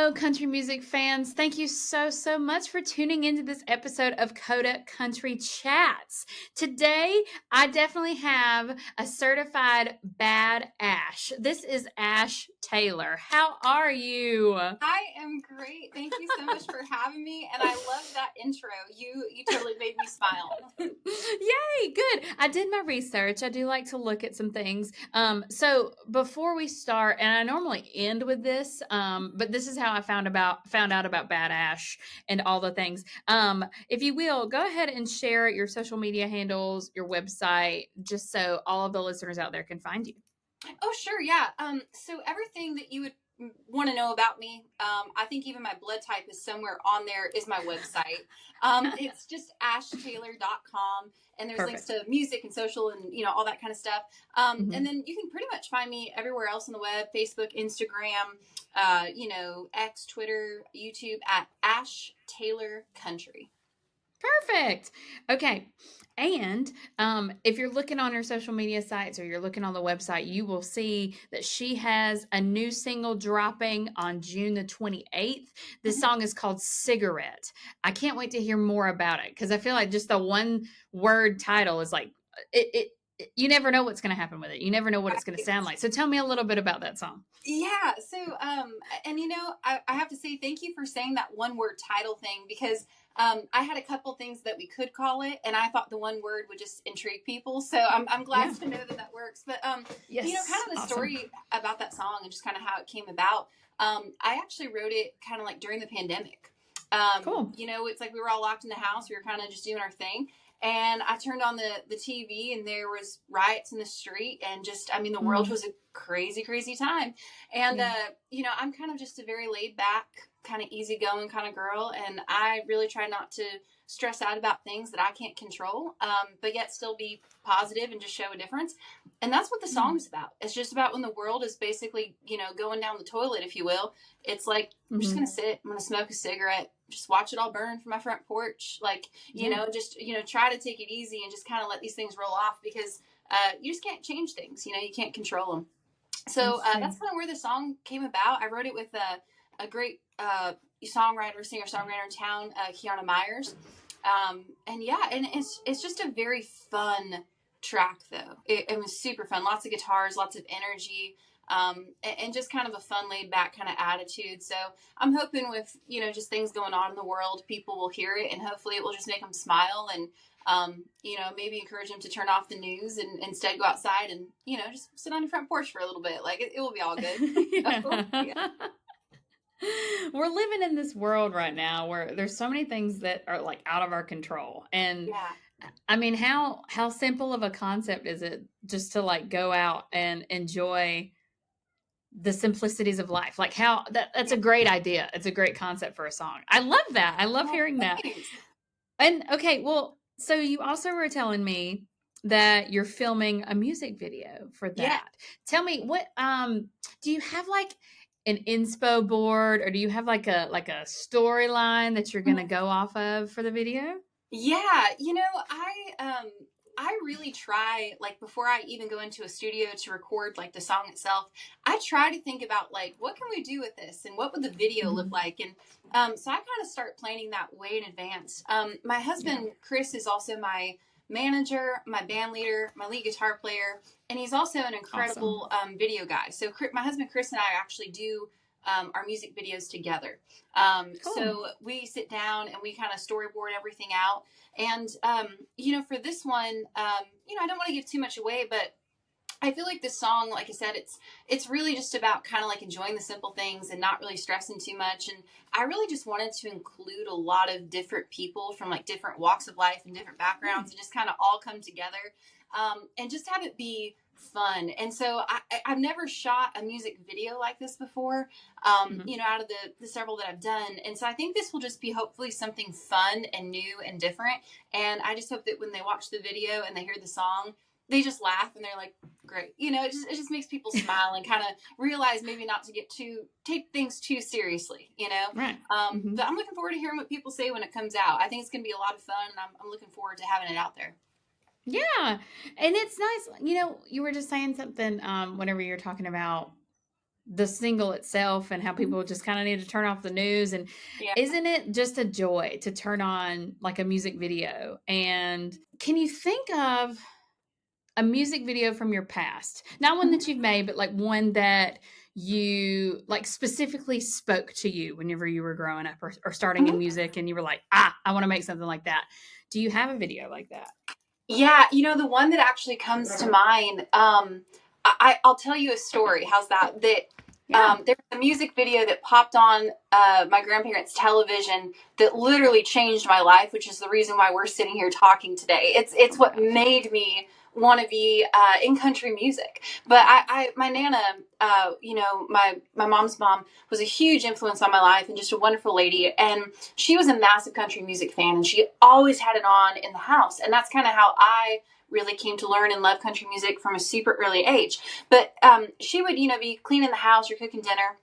Hello, country music fans. Thank you so much for tuning into this episode of Coda Country Chats. Today, I definitely have a certified bad Ash. This is Ash Taylor. How are you? I am great. Thank you so much for having me. And I love that intro. You totally made me smile. Yay, good. I did my research. I do like to look at some things. So before we start, and I normally end with this, but this is how I found out about Bad Ash and all the things. If you will, go ahead and share your social media handles, your website, just so all of the listeners out there can find you. Oh, sure. Yeah. So everything that you would want to know about me, I think even my blood type is somewhere on there is my website. It's just ashtaylor.com, and there's links Perfect. to music and social and, all that kind of stuff. Mhm. And then you can pretty much find me everywhere else on the web, Facebook, Instagram, X, Twitter, YouTube at Ash Taylor Country. Perfect. Okay. And if you're looking on her social media sites or you're looking on the website, you will see that she has a new single dropping on June the 28th. This song is called Cigarette. I can't wait to hear more about it because I feel like just the one word title is like, you never know what's going to happen with it. You never know what it's going to sound like. So tell me a little bit about that song. Yeah. So, and I have to say thank you for saying that one word title thing because I had a couple things that we could call it, and I thought the one word would just intrigue people. So I'm glad to know that works. But Yes, kind of the story about that song and just kind of how it came about. I actually wrote it kind of like during the pandemic. Cool. It's like we were all locked in the house. We were kind of just doing our thing. And I turned on the TV and there was riots in the street and the world was a crazy, crazy time. And, I'm kind of just a very laid back, kind of easygoing kind of girl. And I really try not to stress out about things that I can't control, but yet still be positive and just show a difference. And that's what the song's about. It's just about when the world is basically, going down the toilet, if you will. It's like, I'm just going to sit, I'm going to smoke a cigarette, just watch it all burn from my front porch. Like, try to take it easy and just kind of let these things roll off because you just can't change things. You can't control them. So that's kind of where the song came about. I wrote it with a great singer-songwriter in town, Kiana Myers. And it's just a very fun track, though. It was super fun. Lots of guitars, lots of energy. And just kind of a fun, laid back kind of attitude. So I'm hoping with, just things going on in the world, people will hear it and hopefully it will just make them smile and, maybe encourage them to turn off the news and instead go outside and, just sit on your front porch for a little bit. Like it will be all good. Yeah. We're living in this world right now where there's so many things that are like out of our control. And I mean, how simple of a concept is it just to like go out and enjoy the simplicities of life? Like that's a great idea. It's a great concept for a song. I love that. I love hearing that. And okay, well, so you also were telling me that you're filming a music video for that. Yeah. Tell me what do you have like an inspo board or do you have like a storyline that you're going to go off of for the video? Yeah, I really try, like, before I even go into a studio to record, like, the song itself, I try to think about, like, what can we do with this? And what would the video look like? And so I kind of start planning that way in advance. My husband, Chris, is also my manager, my band leader, my lead guitar player, and he's also an incredible video guy. So my husband, Chris, and I actually do our music videos together. Cool. So we sit down and we kind of storyboard everything out. And, for this one, I don't want to give too much away, but I feel like this song, like I said, it's really just about kind of like enjoying the simple things and not really stressing too much. And I really just wanted to include a lot of different people from like different walks of life and different backgrounds and just kind of all come together and just have it be fun. And so I've never shot a music video like this before, out of the several that I've done. And so I think this will just be hopefully something fun and new and different. And I just hope that when they watch the video and they hear the song, they just laugh and they're like, great. It just makes people smile and kind of realize maybe not to take things too seriously, Right. But I'm looking forward to hearing what people say when it comes out. I think it's going to be a lot of fun and I'm looking forward to having it out there. Yeah. And it's nice. You were just saying something whenever you're talking about the single itself and how people just kind of need to turn off the news. And isn't it just a joy to turn on like a music video? And can you think of a music video from your past, not one that you've made, but like one that you like specifically spoke to you whenever you were growing up or starting in music, and you were like, I want to make something like that? Do you have a video like that? Yeah, the one that actually comes to mind, I'll tell you a story. How's that? There was a music video that popped on my grandparents' television that literally changed my life, which is the reason why we're sitting here talking today. It's what made me want to be in country music. But my Nana, my mom's mom was a huge influence on my life and just a wonderful lady. And she was a massive country music fan, and she always had it on in the house. And that's kind of how I really came to learn and love country music from a super early age. But she would, be cleaning the house or cooking dinner,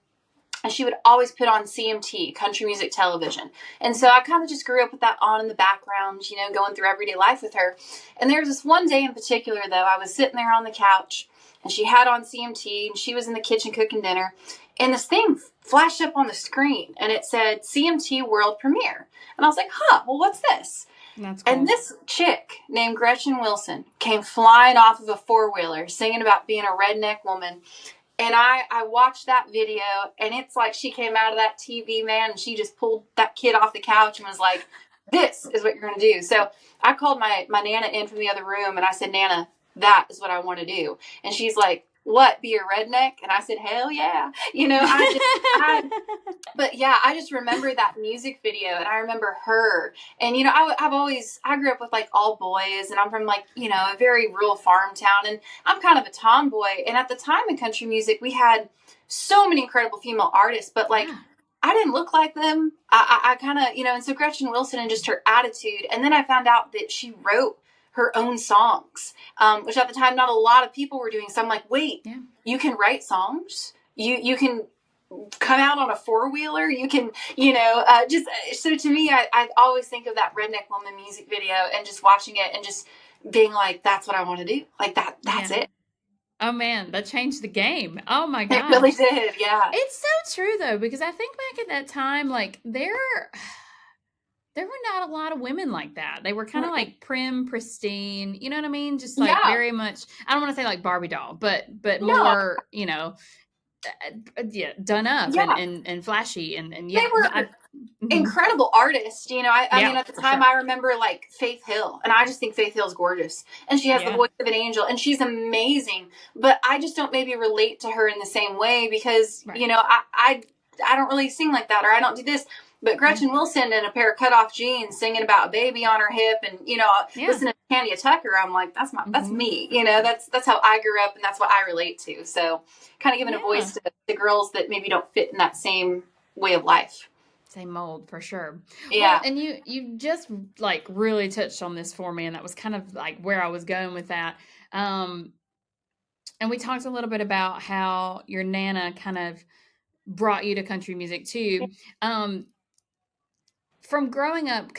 and she would always put on CMT, country music television. And so I kind of just grew up with that on in the background, going through everyday life with her. And there was this one day in particular, though, I was sitting there on the couch, and she had on CMT, and she was in the kitchen cooking dinner. And this thing flashed up on the screen, and it said CMT World Premiere. And I was like, well, what's this? That's cool. And this chick named Gretchen Wilson came flying off of a four-wheeler singing about being a redneck woman. And I watched that video, and it's like she came out of that TV, man, and she just pulled that kid off the couch and was like, this is what you're going to do. So I called my Nana in from the other room, and I said, Nana, that is what I want to do. And she's like, what, be a redneck? And I said, hell yeah. But yeah, I just remember that music video, and I remember her. And, I grew up with like all boys, and I'm from like, a very rural farm town, and I'm kind of a tomboy. And at the time in country music, we had so many incredible female artists, but like, I didn't look like them. I kind of, and so Gretchen Wilson and just her attitude. And then I found out that she wrote her own songs, which at the time not a lot of people were doing. So I'm like, wait, you can write songs? You can come out on a four-wheeler? You can, just, so to me, I always think of that Redneck Woman music video and just watching it and just being like, that's what I want to do. Like that's it. Oh man, that changed the game. Oh my gosh. It really did, yeah. It's so true though, because I think back at that time, like there were not a lot of women like that. They were kind of like prim, pristine, you know what I mean? Just like very much, I don't want to say like Barbie doll, but more, done up and flashy and they were incredible artists. I mean, at the time I remember like Faith Hill, and I just think Faith Hill's gorgeous, and she has the voice of an angel, and she's amazing, but I just don't maybe relate to her in the same way because, I don't really sing like that, or I don't do this. But Gretchen Wilson in a pair of cutoff jeans singing about a baby on her hip and, listening to Tanya Tucker, I'm like, that's me. That's how I grew up, and that's what I relate to. So kind of giving a voice to the girls that maybe don't fit in that same way of life. Same mold for sure. Yeah. Well, and you just like really touched on this for me, and that was kind of like where I was going with that. And we talked a little bit about how your Nana kind of brought you to country music too. From growing up,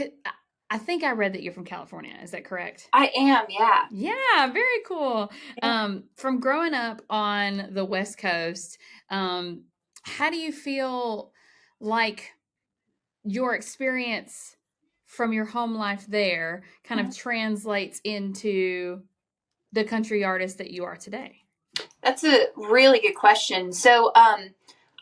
I think I read that you're from California. Is that correct? I am, yeah. Yeah, very cool. Yeah. From growing up on the West Coast, how do you feel like your experience from your home life there kind of translates into the country artist that you are today? That's a really good question. So,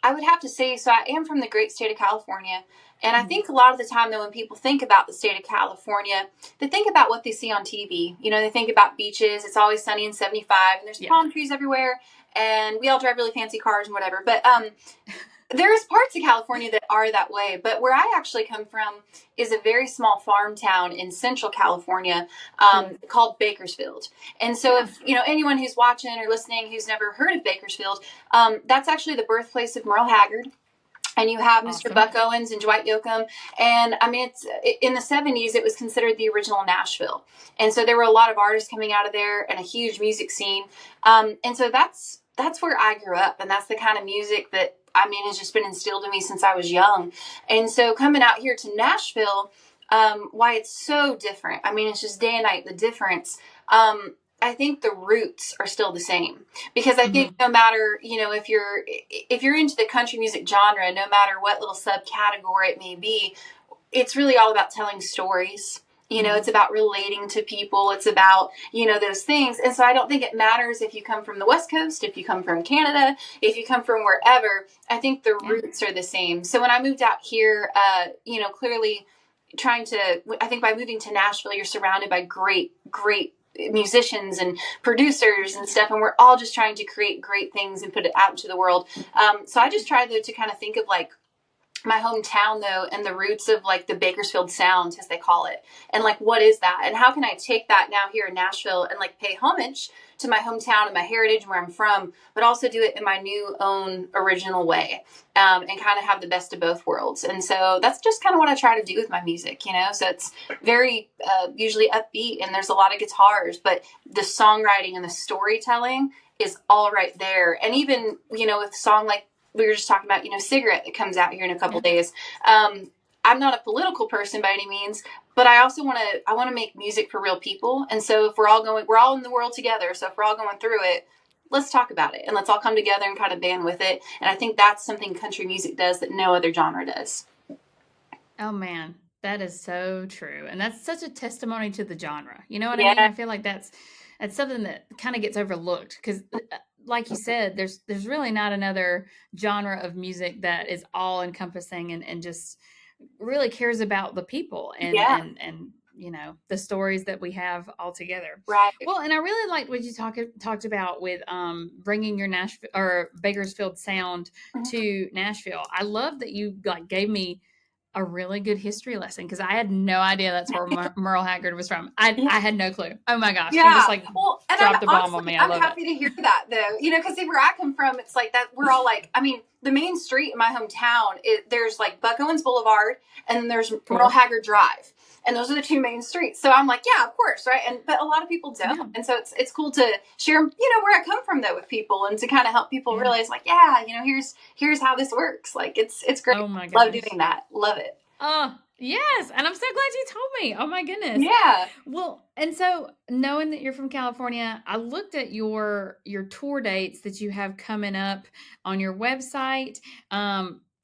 I would have to say, so I am from the great state of California. And I think a lot of the time, though, when people think about the state of California, they think about what they see on TV. They think about beaches. It's always sunny and 75, and there's palm trees everywhere, and we all drive really fancy cars and whatever. But there's parts of California that are that way. But where I actually come from is a very small farm town in central California called Bakersfield. And so if, anyone who's watching or listening who's never heard of Bakersfield, that's actually the birthplace of Merle Haggard. And you have Mr. Buck Owens and Dwight Yoakam. And I mean, in the 70s, it was considered the original Nashville. And so there were a lot of artists coming out of there and a huge music scene. And so that's where I grew up. And that's the kind of music that, I mean, has just been instilled in me since I was young. And so coming out here to Nashville, why it's so different. I mean, it's just day and night, the difference. I think the roots are still the same, because I think no matter, if you're into the country music genre, no matter what little subcategory it may be, it's really all about telling stories. It's about relating to people. It's about, those things. And so I don't think it matters if you come from the West Coast, if you come from Canada, if you come from wherever. I think the roots are the same. So when I moved out here, clearly I think by moving to Nashville, you're surrounded by great, great musicians and producers and stuff, and we're all just trying to create great things and put it out into the world. So I just try, though, to kind of think of like my hometown, though, and the roots of like the Bakersfield sound, as they call it, and like what is that, and how can I take that now here in Nashville and like pay homage to my hometown and my heritage and where I'm from, but also do it in my new own original way, and kind of have the best of both worlds. And so that's just kind of what I try to do with my music, so it's very usually upbeat, and there's a lot of guitars, but the songwriting and the storytelling is all right there. And even with a song like we were just talking about, Cigarette, that comes out here in a couple days. I'm not a political person by any means, but I also want to make music for real people. And so if we're all in the world together. So if we're all going through it, let's talk about it and let's all come together and kind of band with it. And I think that's something country music does that no other genre does. Oh man, that is so true. And that's such a testimony to the genre. You know what I mean? I feel like that's something that kind of gets overlooked, because like you said, there's really not another genre of music that is all encompassing and just really cares about the people and the stories that we have all together. Right. Well, and I really liked what you talked about with bringing your Nashville or Bakersfield sound to Nashville. I love that you gave me a really good history lesson, because I had no idea that's where Merle Haggard was from. I had no clue. Oh my gosh. Yeah. You just dropped the bomb on me. I'm happy to hear that, though, because where I come from, it's like that. We're all like, the main street in my hometown, there's like Buck Owens Boulevard, and then there's Merle Haggard Drive. And those are the two main streets. So I'm like, yeah, of course, right? But a lot of people don't. Yeah. And so it's cool to share, where I come from, though, with people, and to kind of help people realize, like, here's how this works. Like, it's great. Oh my goodness. Love doing that. Love it. Oh, yes. And I'm so glad you told me. Oh my goodness. Yeah. Well, and so knowing that you're from California, I looked at your tour dates that you have coming up on your website.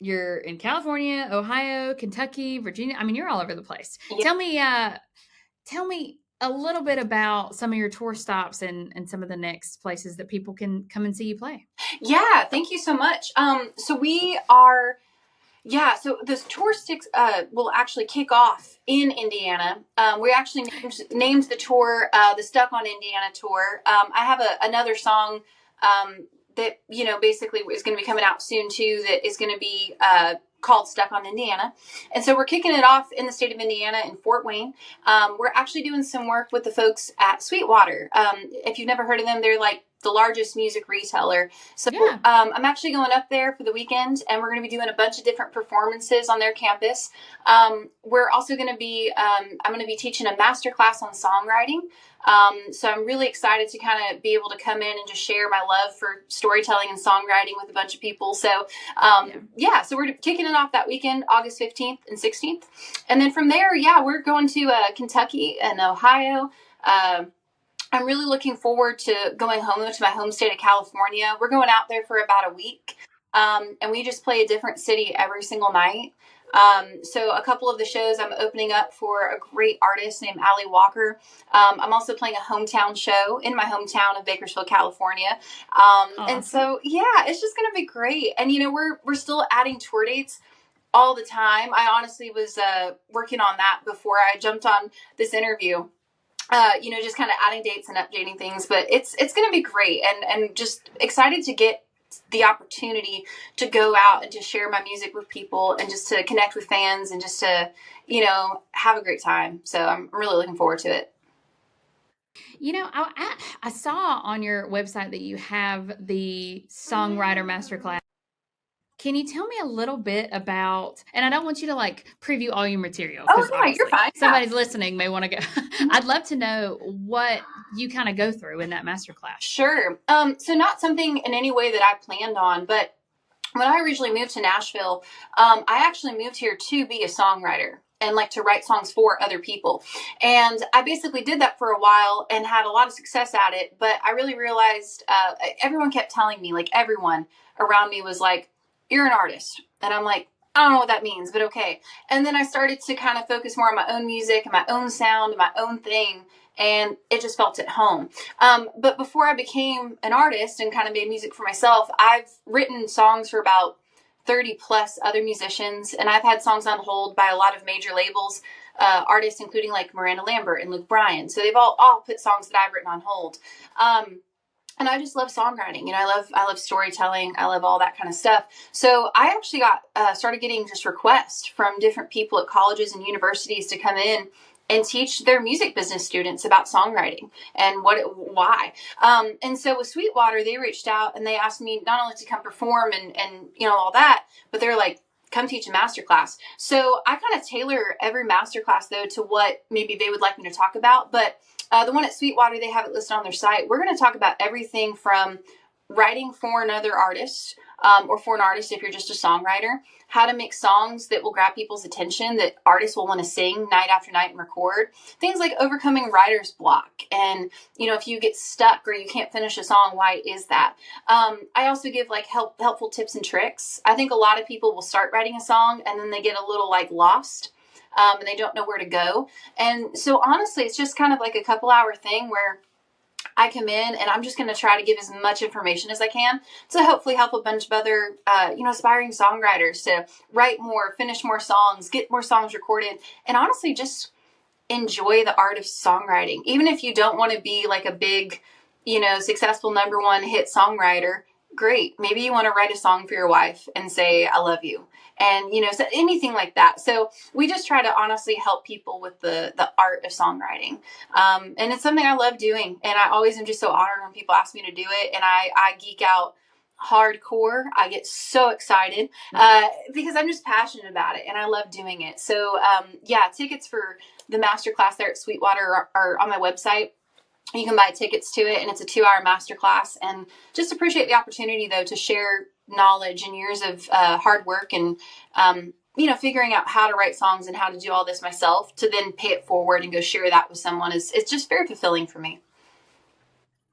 You're in California, Ohio, Kentucky, Virginia. You're all over the place. Yeah. Tell me a little bit about some of your tour stops and some of the next places that people can come and see you play. Yeah. Thank you so much. So we are... Yeah, so this tour will actually kick off in Indiana. We actually named the tour the Stuck on Indiana Tour. I have another song that, basically is going to be coming out soon, too, that is going to be called Stuck on Indiana. And so we're kicking it off in the state of Indiana in Fort Wayne. We're actually doing some work with the folks at Sweetwater. If you've never heard of them, they're like the largest music retailer. So I'm actually going up there for the weekend, and we're going to be doing a bunch of different performances on their campus. We're also going to be, I'm going to be teaching a master class on songwriting. So I'm really excited to kind of be able to come in and just share my love for storytelling and songwriting with a bunch of people. So, so we're kicking it off that weekend, August 15th and 16th. And then from there, we're going to Kentucky and Ohio. I'm really looking forward to going home to my home state of California. We're going out there for about a week. And we just play a different city every single night. So a couple of the shows I'm opening up for a great artist named Allie Walker. I'm also playing a hometown show in my hometown of Bakersfield, California. And so, it's just going to be great. And, we're still adding tour dates all the time. I honestly was working on that before I jumped on this interview. Just kind of adding dates and updating things, but it's going to be great, and just excited to get the opportunity to go out and to share my music with people and just to connect with fans and just to, have a great time. So I'm really looking forward to it. I saw on your website that you have the Songwriter Masterclass. Can you tell me a little bit about, and I don't want you to preview all your material. Oh, no, you're fine. Somebody's listening may want to go. I'd love to know what you kind of go through in that masterclass. Sure. So not something in any way that I planned on, but when I originally moved to Nashville, I actually moved here to be a songwriter. and like to write songs for other people. And I basically did that for a while and had a lot of success at it. But I really realized everyone kept telling me, like everyone around me was like, you're an artist. And I'm like, I don't know what that means, but okay. And then I started to kind of focus more on my own music and my own sound and my own thing. And it just felt at home. But before I became an artist and kind of made music for myself, I've written songs for about 30 plus other musicians, and I've had songs on hold by a lot of major labels, artists including like Miranda Lambert and Luke Bryan. So they've all put songs that I've written on hold. And I just love songwriting. You know, I love storytelling. I love all that kind of stuff. So I actually started getting just requests from different people at colleges and universities to come in and teach their music business students about songwriting and why. And so with Sweetwater, they reached out and they asked me not only to come perform and you know, all that, but they're like, come teach a masterclass. So I kind of tailor every masterclass though to what maybe they would like me to talk about. But the one at Sweetwater, they have it listed on their site. We're going to talk about everything from writing for another artist, or for an artist if you're just a songwriter, how to make songs that will grab people's attention, that artists will want to sing night after night and record, things like overcoming writer's block. And, you know, if you get stuck or you can't finish a song, why is that? I also give like helpful tips and tricks. I think a lot of people will start writing a song and then they get a little like lost, and they don't know where to go. And so honestly, it's just kind of like a couple hour thing where I come in and I'm just going to try to give as much information as I can to hopefully help a bunch of other, aspiring songwriters to write more, finish more songs, get more songs recorded, and honestly just enjoy the art of songwriting. Even if you don't want to be like a big, successful number one hit songwriter, great. Maybe you want to write a song for your wife and say, I love you. And, so anything like that. So we just try to honestly help people with the art of songwriting. And it's something I love doing. And I always am just so honored when people ask me to do it. And I geek out hardcore. I get so excited because I'm just passionate about it and I love doing it. So tickets for the masterclass there at Sweetwater are on my website. You can buy tickets to it, and it's a 2-hour masterclass. And just appreciate the opportunity, though, to share knowledge and years of hard work and, figuring out how to write songs and how to do all this myself to then pay it forward and go share that with someone it's just very fulfilling for me.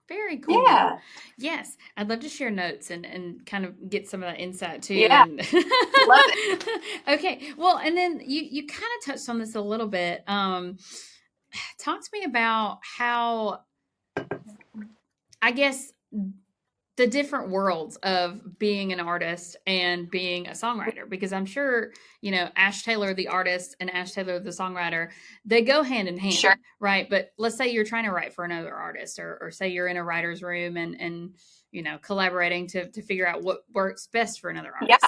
Very cool. Yeah. Yes. I'd love to share notes and kind of get some of that insight too. Yeah. And love it. Okay. Well, and then you kind of touched on this a little bit. Talk to me about how, I guess, the different worlds of being an artist and being a songwriter, because I'm sure, Ash Taylor, the artist, and Ash Taylor, the songwriter, they go hand in hand, sure. Right? But let's say you're trying to write for another artist, or say you're in a writer's room and collaborating to figure out what works best for another artist. Yeah.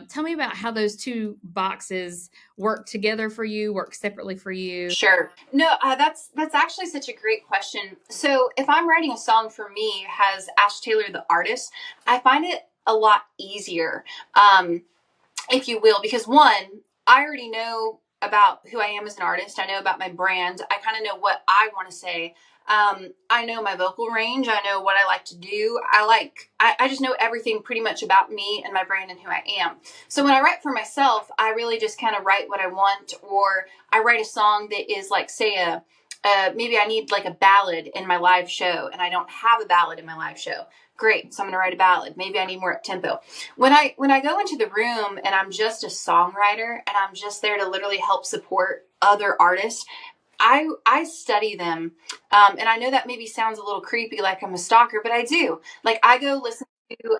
Tell me about how those two boxes work together for you, work separately for you. Sure. No, that's actually such a great question. So if I'm writing a song for me, has Ash Taylor, the artist, I find it a lot easier, if you will, because one, I already know about who I am as an artist. I know about my brand. I kind of know what I want to say. I know my vocal range. I know what I like to do. I just know everything pretty much about me and my brand and who I am. So when I write for myself, I really just kind of write what I want, or I write a song that is like, say, maybe I need like a ballad in my live show and I don't have a ballad in my live show. Great. So I'm going to write a ballad. Maybe I need more up tempo. When I go into the room and I'm just a songwriter and I'm just there to literally help support other artists, I study them. And I know that maybe sounds a little creepy, like I'm a stalker, but I do. Like I go listen to,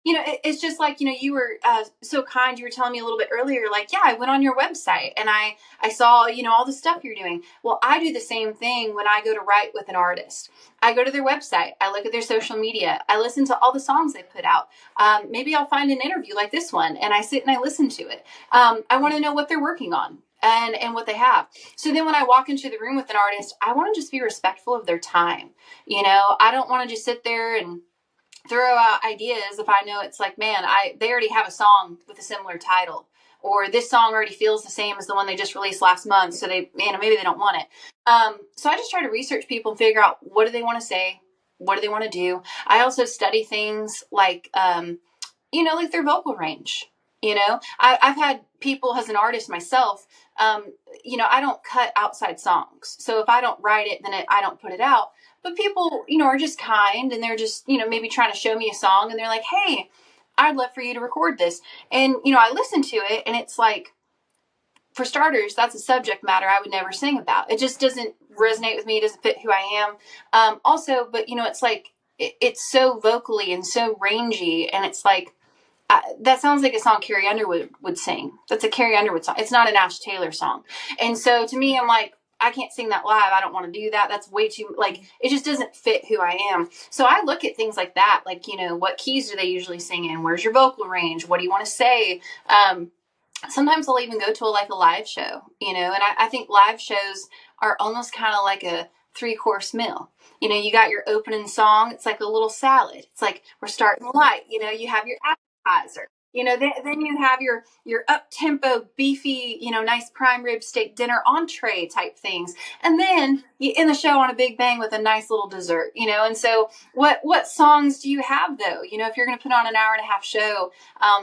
it's just like, you were so kind. You were telling me a little bit earlier, like, yeah, I went on your website and I saw, all the stuff you're doing. Well, I do the same thing when I go to write with an artist. I go to their website. I look at their social media. I listen to all the songs they put out. Maybe I'll find an interview like this one and I sit and I listen to it. I want to know what they're working on and what they have. So then when I walk into the room with an artist, I want to just be respectful of their time. I don't want to just sit there and throw out ideas if I know it's like, man, they already have a song with a similar title, or this song already feels the same as the one they just released last month. So maybe they don't want it. So I just try to research people and figure out, what do they want to say? What do they want to do? I also study things like, like their vocal range. I've had people as an artist myself, I don't cut outside songs. So if I don't write it, then I don't put it out. But people, are just kind, and they're just, maybe trying to show me a song, and they're like, hey, I'd love for you to record this. And, I listen to it, and it's like, for starters, that's a subject matter I would never sing about. It just doesn't resonate with me. It doesn't fit who I am. Also, but, it's like, it's so vocally and so rangy, and it's like, that sounds like a song Carrie Underwood would sing. That's a Carrie Underwood song. It's not an Ash Taylor song. And so to me, I'm like, I can't sing that live. I don't want to do that. That's way too, like, it just doesn't fit who I am. So I look at things like that, like, what keys do they usually sing in? Where's your vocal range? What do you want to say? Sometimes I'll even go to a live show, and I think live shows are almost kind of like a 3-course meal. You got your opening song. It's like a little salad. It's like, we're starting light. You have your appetizer. Then you have your up-tempo, beefy, nice prime rib steak dinner entree type things. And then you end the show on a big bang with a nice little dessert, And so what songs do you have, though? If you're going to put on an hour and a half show,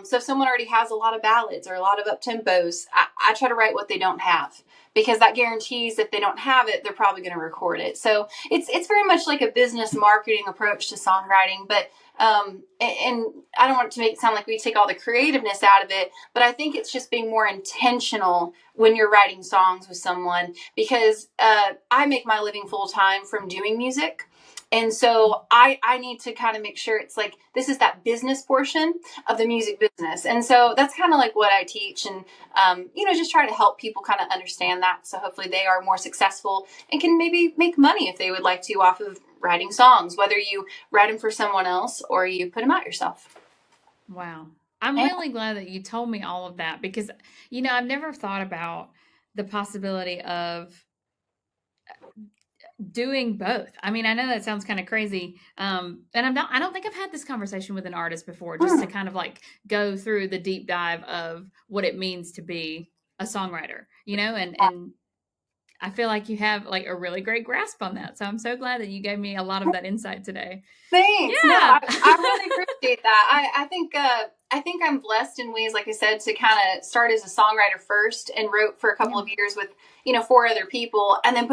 so if someone already has a lot of ballads or a lot of up-tempos, I try to write what they don't have, because that guarantees if they don't have it, they're probably going to record it. So it's very much like a business marketing approach to songwriting, but and I don't want to make it sound like we take all the creativeness out of it, but I think it's just being more intentional when you're writing songs with someone, because I make my living full time from doing music. And so I need to kind of make sure it's like, this is that business portion of the music business. And so that's kind of like what I teach, and, just try to help people kind of understand that. So hopefully they are more successful and can maybe make money if they would like to off of writing songs, whether you write them for someone else or you put them out yourself. Wow. I'm really glad that you told me all of that, because, I've never thought about the possibility of doing both. I mean, I know that sounds kind of crazy. And I don't think I've had this conversation with an artist before, just to kind of like go through the deep dive of what it means to be a songwriter, and I feel like you have like a really great grasp on that. So I'm so glad that you gave me a lot of that insight today. Thanks. Yeah. No, I really appreciate that. I think I'm blessed in ways, like I said, to kind of start as a songwriter first, and wrote for a couple of years with, 4 other people, and then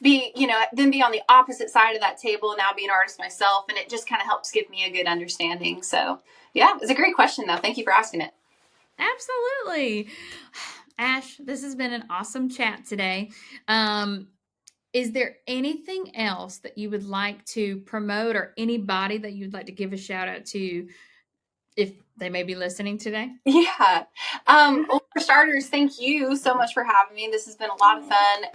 be on the opposite side of that table and now be an artist myself. And it just kind of helps give me a good understanding. So yeah, it's a great question though. Thank you for asking it. Absolutely. Ash, this has been an awesome chat today. Is there anything else that you would like to promote, or anybody that you'd like to give a shout out to if they may be listening today? Yeah. Well, for starters, thank you so much for having me. This has been a lot of fun,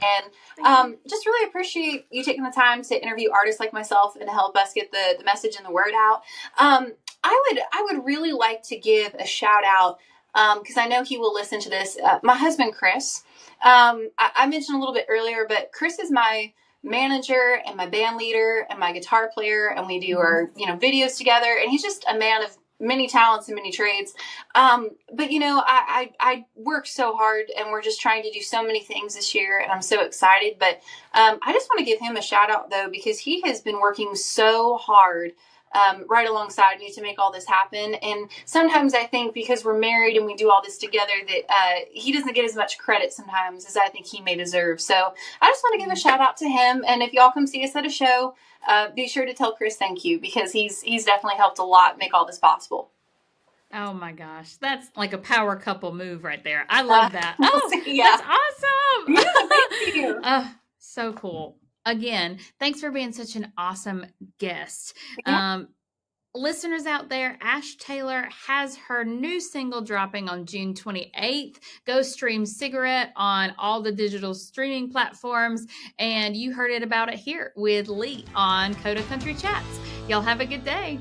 and just really appreciate you taking the time to interview artists like myself and to help us get the message and the word out. I would really like to give a shout out, because I know he will listen to this. My husband, Chris, I mentioned a little bit earlier, but Chris is my manager and my band leader and my guitar player, and we do our, videos together, and he's just a man of many talents and many trades. But I work so hard, and we're just trying to do so many things this year, and I'm so excited. But I just want to give him a shout out though, because he has been working so hard right alongside me to make all this happen. And sometimes I think because we're married and we do all this together that he doesn't get as much credit sometimes as I think he may deserve. So I just want to give a shout out to him. And if y'all come see us at a show, be sure to tell Chris thank you, because he's definitely helped a lot make all this possible. Oh my gosh, that's like a power couple move right there. I love that. Oh, yeah. That's awesome. Yeah, thank you. So cool. Again, thanks for being such an awesome guest. Yeah. Listeners out there, Ash Taylor has her new single dropping on June 28th. Go stream Cigarette on all the digital streaming platforms. And you heard it about it here with Leigh on Coda Country Chats. Y'all have a good day.